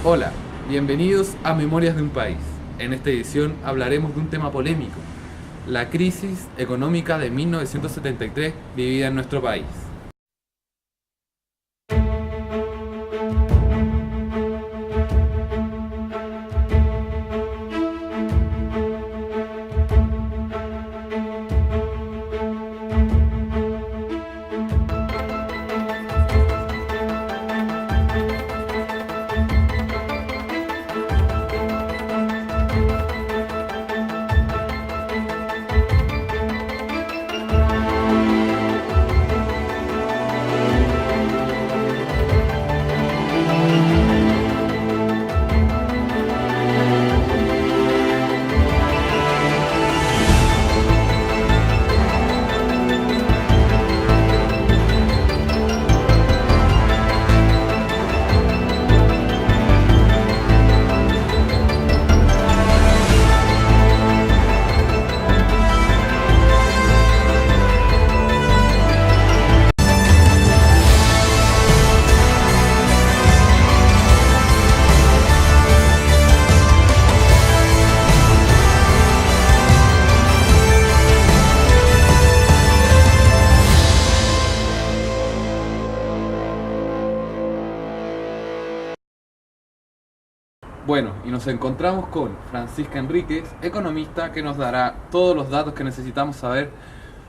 Hola, bienvenidos a Memorias de un País. En esta edición hablaremos de un tema polémico, la crisis económica de 1973 vivida en nuestro país. Bueno, y nos encontramos con Francisca Enríquez, economista, que nos dará todos los datos que necesitamos saber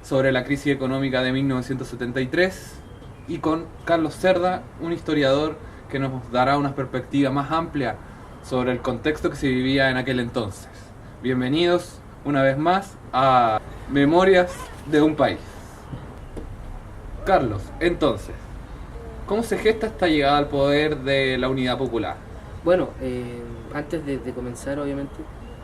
sobre la crisis económica de 1973, y con Carlos Cerda, un historiador que nos dará una perspectiva más amplia sobre el contexto que se vivía en aquel entonces. Bienvenidos una vez más a Memorias de un País. Carlos, entonces, ¿cómo se gesta esta llegada al poder de la Unidad Popular? Bueno, antes de comenzar, obviamente,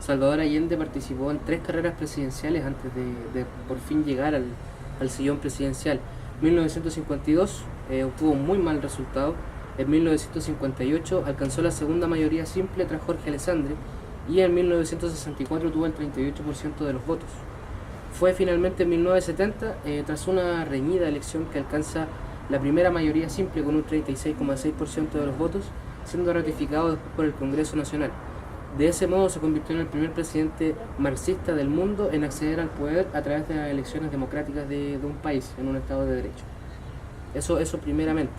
Salvador Allende participó en 3 carreras presidenciales antes de por fin llegar al sillón presidencial. En 1952 obtuvo un muy mal resultado. En 1958 alcanzó la segunda mayoría simple tras Jorge Alessandri y en 1964 tuvo el 38% de los votos. Fue finalmente en 1970, tras una reñida elección, que alcanza la primera mayoría simple con un 36,6% de los votos, siendo ratificado después por el Congreso Nacional. De ese modo se convirtió en el primer presidente marxista del mundo en acceder al poder a través de las elecciones democráticas de un país, en un Estado de Derecho. Eso primeramente.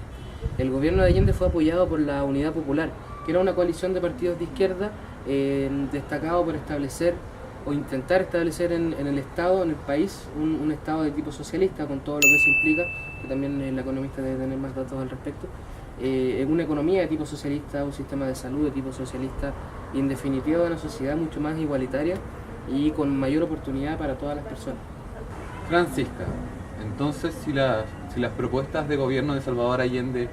El gobierno de Allende fue apoyado por la Unidad Popular, que era una coalición de partidos de izquierda destacado por establecer o intentar establecer en el Estado, en el país, un Estado de tipo socialista, con todo lo que eso implica, que también el economista debe tener más datos al respecto. Una economía de tipo socialista, un sistema de salud de tipo socialista y en definitiva una sociedad mucho más igualitaria y con mayor oportunidad para todas las personas. Francisca, entonces si las propuestas de gobierno de Salvador Allende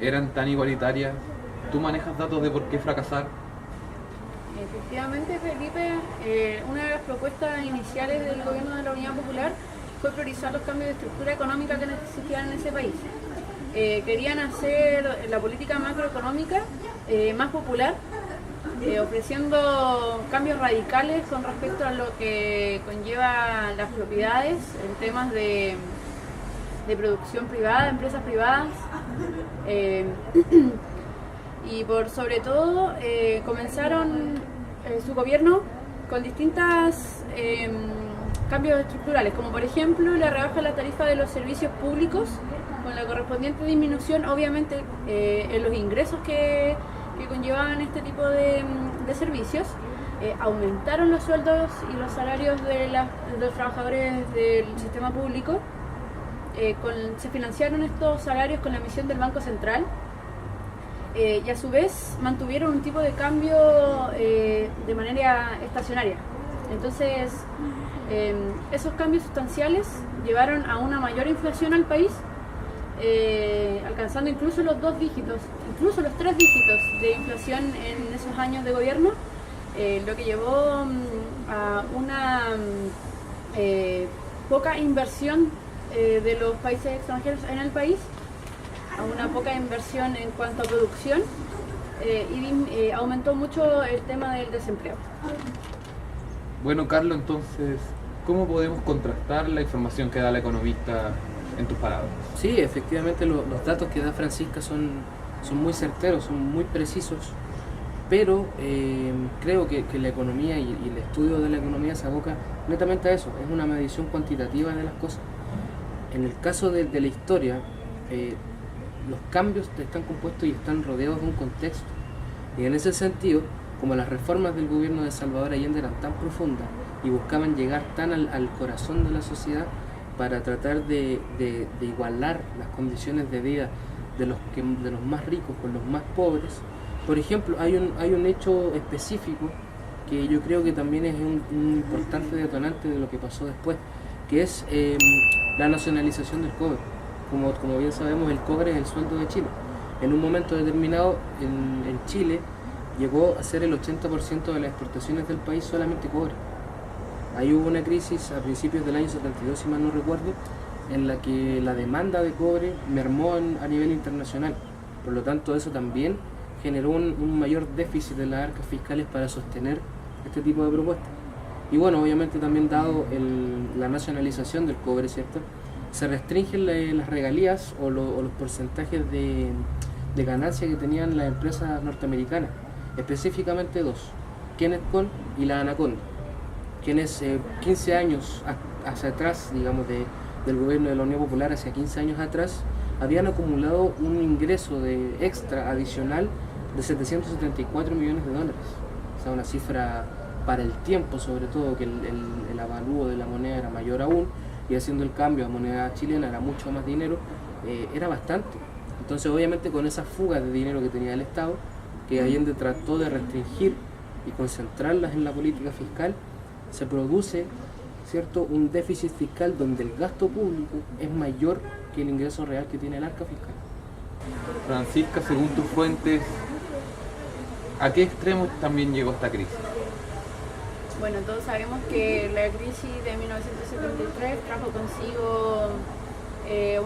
eran tan igualitarias, ¿tú manejas datos de por qué fracasar? Efectivamente, Felipe, una de las propuestas iniciales del gobierno de la Unidad Popular fue priorizar los cambios de estructura económica que existían en ese país. Querían hacer la política macroeconómica más popular, ofreciendo cambios radicales con respecto a lo que conlleva las propiedades en temas de producción privada, empresas privadas, y por sobre todo comenzaron su gobierno con distintas cambios estructurales, como por ejemplo la rebaja de la tarifa de los servicios públicos, con la correspondiente disminución obviamente en los ingresos que conllevaban este tipo de servicios. Aumentaron los sueldos y los salarios de los trabajadores del sistema público. Se financiaron estos salarios con la emisión del Banco Central, y a su vez mantuvieron un tipo de cambio de manera estacionaria. Entonces esos cambios sustanciales llevaron a una mayor inflación al país, alcanzando incluso los 2 dígitos, incluso los 3 dígitos de inflación en esos años de gobierno, lo que llevó a una poca inversión de los países extranjeros en el país, a una poca inversión en cuanto a producción, y aumentó mucho el tema del desempleo. Bueno, Carlos, entonces, ¿cómo podemos contrastar la información que da la economista en tus palabras? Sí, efectivamente los datos que da Francisca son muy certeros, son muy precisos. pero creo que la economía y el estudio de la economía se aboca netamente a eso, es una medición cuantitativa de las cosas. En el caso de la historia, los cambios están compuestos y están rodeados de un contexto, y en ese sentido, como las reformas del gobierno de Salvador Allende eran tan profundas y buscaban llegar tan al corazón de la sociedad para tratar de igualar las condiciones de vida de los más ricos con los más pobres. Por ejemplo, hay un hecho específico que yo creo que también es un importante detonante de lo que pasó después, que es la nacionalización del cobre. Como bien sabemos, el cobre es el sueldo de Chile. En un momento determinado, en Chile, llegó a ser el 80% de las exportaciones del país solamente cobre. Ahí hubo una crisis a principios del año 72, si mal no recuerdo, en la que la demanda de cobre mermó a nivel internacional. Por lo tanto, eso también generó un mayor déficit de las arcas fiscales para sostener este tipo de propuestas. Y bueno, obviamente también dado la nacionalización del cobre, ¿cierto?, se restringen las regalías o los porcentajes de ganancia que tenían las empresas norteamericanas, específicamente dos, Kennecott y la Anaconda, quienes 15 años hacia atrás, digamos, del gobierno de la Unión Popular, hacia 15 años atrás, habían acumulado un ingreso extra adicional de 774 millones de dólares. O sea, una cifra para el tiempo, sobre todo, que el avalúo de la moneda era mayor aún, y haciendo el cambio a moneda chilena era mucho más dinero, era bastante. Entonces, obviamente, con esa fuga de dinero que tenía el Estado, que Allende trató de restringir y concentrarlas en la política fiscal, se produce, ¿cierto?, un déficit fiscal donde el gasto público es mayor que el ingreso real que tiene el arca fiscal. Francisca, según tus fuentes, ¿a qué extremo también llegó esta crisis? Bueno, todos sabemos que la crisis de 1973 trajo consigo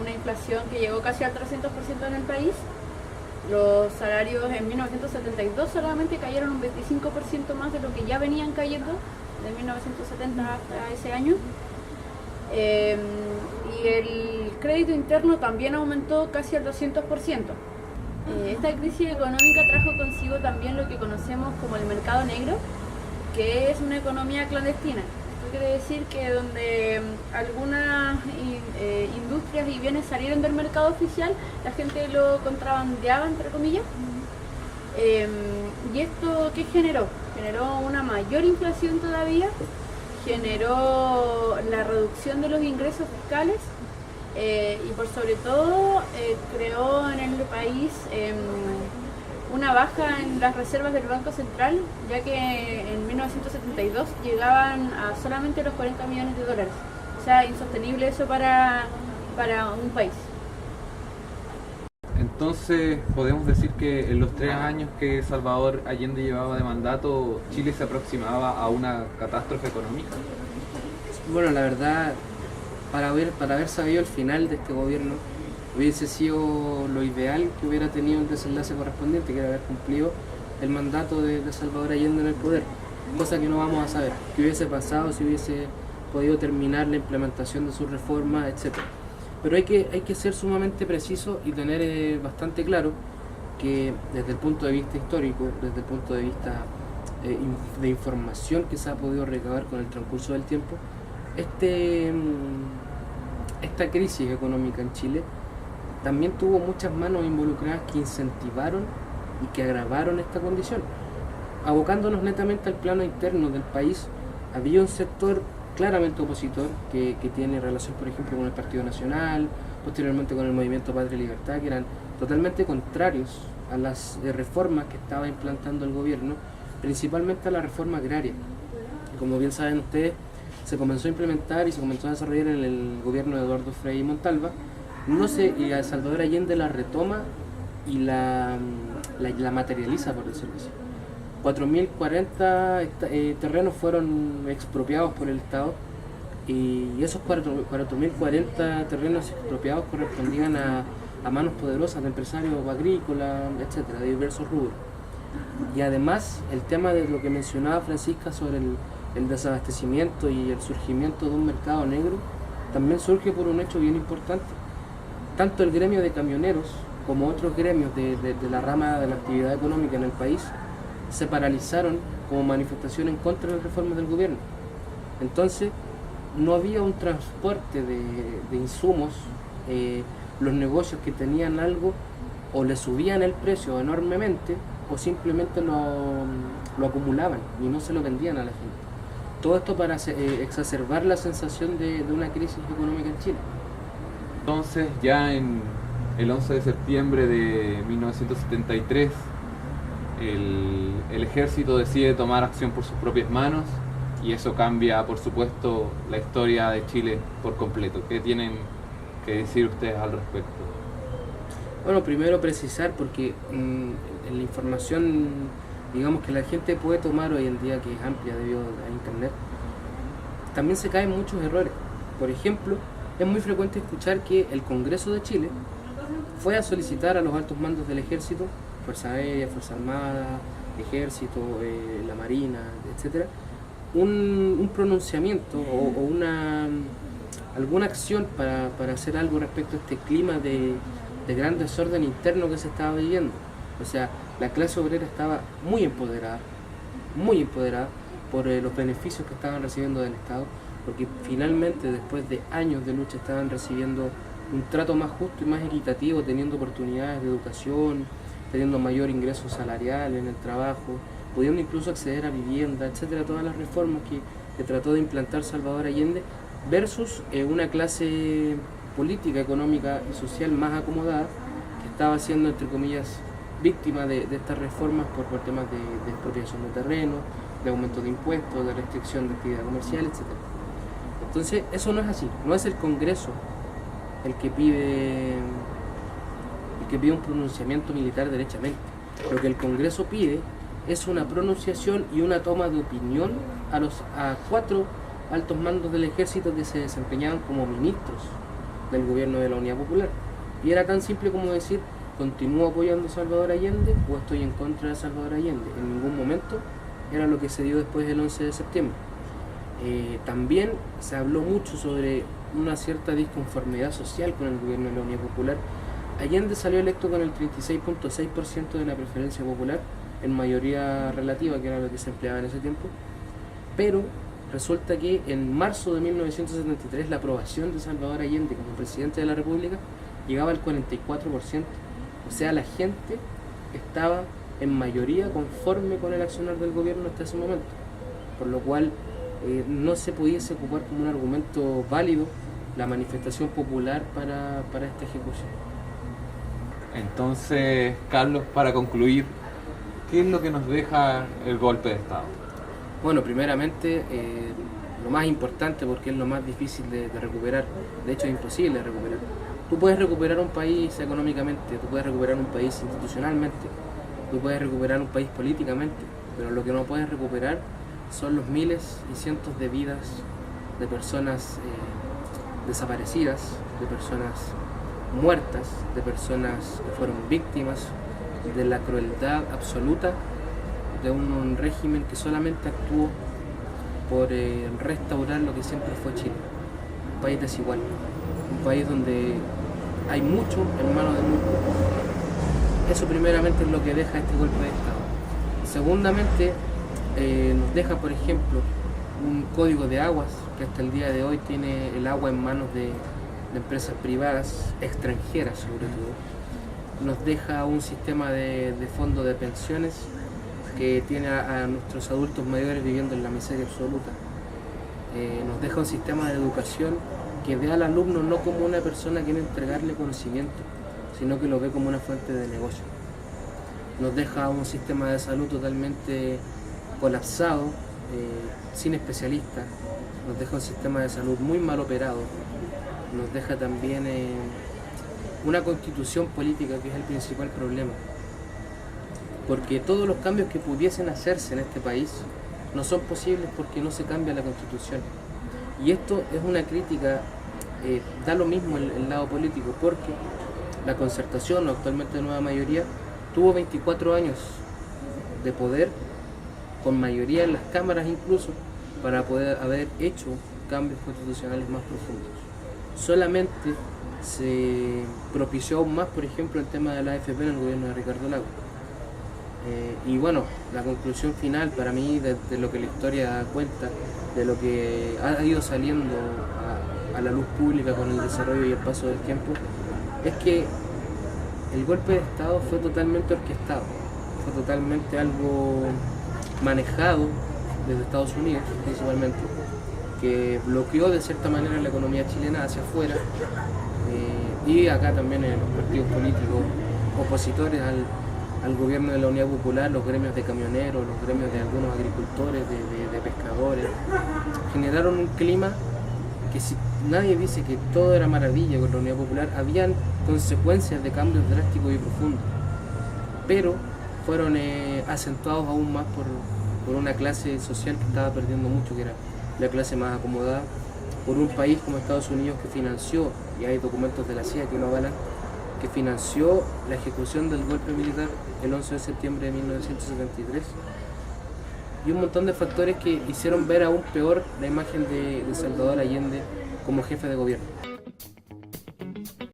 una inflación que llegó casi al 300% en el país. Los salarios en 1972 solamente cayeron un 25% más de lo que ya venían cayendo de 1970 hasta ese año. Y el crédito interno también aumentó casi al 200%. Esta crisis económica trajo consigo también lo que conocemos como el mercado negro, que es una economía clandestina. Esto quiere decir que donde algunas industrias y bienes salieron del mercado oficial, la gente lo contrabandeaba, entre comillas. ¿Y esto qué generó? Generó una mayor inflación todavía, generó la reducción de los ingresos fiscales y por sobre todo creó en el país una baja en las reservas del Banco Central, ya que en 1972 llegaban a solamente los 40 millones de dólares. O sea, insostenible eso para un país. Entonces, podemos decir que en los 3 años que Salvador Allende llevaba de mandato, Chile se aproximaba a una catástrofe económica. Bueno, la verdad, para haber sabido el final de este gobierno, hubiese sido lo ideal que hubiera tenido el desenlace correspondiente, que era haber cumplido el mandato de Salvador Allende en el poder, cosa que no vamos a saber, qué hubiese pasado si hubiese podido terminar la implementación de sus reformas, etc. Pero hay que ser sumamente preciso y tener bastante claro que desde el punto de vista histórico, desde el punto de vista de información que se ha podido recabar con el transcurso del tiempo, esta crisis económica en Chile también tuvo muchas manos involucradas que incentivaron y que agravaron esta condición. Abocándonos netamente al plano interno del país, había un sector claramente opositor que tiene relación, por ejemplo, con el Partido Nacional, posteriormente con el Movimiento Patria y Libertad, que eran totalmente contrarios a las reformas que estaba implantando el gobierno, principalmente a la reforma agraria. Como bien saben ustedes, se comenzó a implementar y se comenzó a desarrollar en el gobierno de Eduardo Frei Montalva, y a Salvador Allende la retoma y la materializa, por decirlo así. 4.040 terrenos fueron expropiados por el Estado, y esos 4.040 terrenos expropiados correspondían a manos poderosas de empresarios agrícolas, etcétera, de diversos rubros. Y además el tema de lo que mencionaba Francisca sobre el desabastecimiento y el surgimiento de un mercado negro también surge por un hecho bien importante. Tanto el gremio de camioneros como otros gremios de la rama de la actividad económica en el país se paralizaron como manifestación en contra de las reformas del gobierno. Entonces, no había un transporte de insumos, los negocios que tenían algo o le subían el precio enormemente o simplemente lo acumulaban y no se lo vendían a la gente. Todo esto para exacerbar la sensación de una crisis económica en Chile. Entonces, ya en el 11 de septiembre de 1973, el ejército decide tomar acción por sus propias manos y eso cambia, por supuesto, la historia de Chile por completo. ¿Qué tienen que decir ustedes al respecto? Bueno, primero precisar, porque en la información, digamos, que la gente puede tomar hoy en día, que es amplia debido a internet, también se caen muchos errores. Por ejemplo, es muy frecuente escuchar que el Congreso de Chile fue a solicitar a los altos mandos del ejército, Fuerza Aérea, Fuerza Armada, Ejército, la Marina, etcétera, un pronunciamiento o alguna acción para hacer algo respecto a este clima de gran desorden interno que se estaba viviendo. O sea, la clase obrera estaba muy empoderada por los beneficios que estaban recibiendo del Estado, porque finalmente, después de años de lucha, estaban recibiendo un trato más justo y más equitativo, teniendo oportunidades de educación, teniendo mayor ingreso salarial en el trabajo, pudiendo incluso acceder a vivienda, etcétera, todas las reformas que trató de implantar Salvador Allende, versus una clase política, económica y social más acomodada, que estaba siendo, entre comillas, víctima de estas reformas por temas de expropiación de terreno, de aumento de impuestos, de restricción de actividad comercial, etcétera. Entonces, eso no es así, no es el Congreso el que pide un pronunciamiento militar derechamente. Lo que el Congreso pide es una pronunciación y una toma de opinión a 4 altos mandos del ejército que se desempeñaban como ministros del gobierno de la Unidad Popular. Y era tan simple como decir: ¿continúo apoyando a Salvador Allende o estoy en contra de Salvador Allende? En ningún momento era lo que se dio después del 11 de septiembre. También se habló mucho sobre una cierta disconformidad social con el gobierno de la Unidad Popular. Allende salió electo con el 36.6% de la preferencia popular, en mayoría relativa, que era lo que se empleaba en ese tiempo, pero resulta que en marzo de 1973 la aprobación de Salvador Allende como presidente de la República llegaba al 44%, o sea, la gente estaba en mayoría conforme con el accionar del gobierno hasta ese momento, por lo cual no se pudiese ocupar como un argumento válido la manifestación popular para esta ejecución. Entonces, Carlos, para concluir, ¿qué es lo que nos deja el golpe de Estado? Bueno, primeramente, lo más importante, porque es lo más difícil de recuperar, de hecho es imposible de recuperar. Tú puedes recuperar un país económicamente, tú puedes recuperar un país institucionalmente, tú puedes recuperar un país políticamente, pero lo que no puedes recuperar son los miles y cientos de vidas de personas desaparecidas, de personas muertas, de personas que fueron víctimas de la crueldad absoluta de un régimen que solamente actuó por restaurar lo que siempre fue Chile, un país desigual, un país donde hay mucho en manos de muy pocos. Eso primeramente es lo que deja este golpe de Estado. Segundamente, nos deja, por ejemplo, un código de aguas que hasta el día de hoy tiene el agua en manos de empresas privadas, extranjeras sobre todo. Nos deja un sistema de fondo de pensiones que tiene a nuestros adultos mayores viviendo en la miseria absoluta. Nos deja un sistema de educación que ve al alumno no como una persona que quiere entregarle conocimiento, sino que lo ve como una fuente de negocio. Nos deja un sistema de salud totalmente colapsado, sin especialistas. Nos deja un sistema de salud muy mal operado. Nos deja también una constitución política que es el principal problema, porque todos los cambios que pudiesen hacerse en este país no son posibles porque no se cambia la constitución. Y esto es una crítica, da lo mismo el lado político, porque la Concertación, o actualmente nueva mayoría, tuvo 24 años de poder, con mayoría en las cámaras incluso, para poder haber hecho cambios constitucionales más profundos. Solamente se propició aún más, por ejemplo, el tema de la AFP en el gobierno de Ricardo Lagos. Y bueno, la conclusión final para mí de lo que la historia da cuenta, de lo que ha ido saliendo a la luz pública con el desarrollo y el paso del tiempo, es que el golpe de Estado fue totalmente orquestado, fue totalmente algo manejado desde Estados Unidos principalmente, que bloqueó de cierta manera la economía chilena hacia afuera, y acá también en los partidos políticos opositores al gobierno de la Unidad Popular, los gremios de camioneros, los gremios de algunos agricultores, de pescadores, generaron un clima que, si nadie dice que todo era maravilla con la Unidad Popular, habían consecuencias de cambios drásticos y profundos, pero fueron acentuados aún más por una clase social que estaba perdiendo mucho, que era la clase más acomodada, por un país como Estados Unidos que financió, y hay documentos de la CIA que lo avalan, que financió la ejecución del golpe militar el 11 de septiembre de 1973, y un montón de factores que hicieron ver aún peor la imagen de Salvador Allende como jefe de gobierno.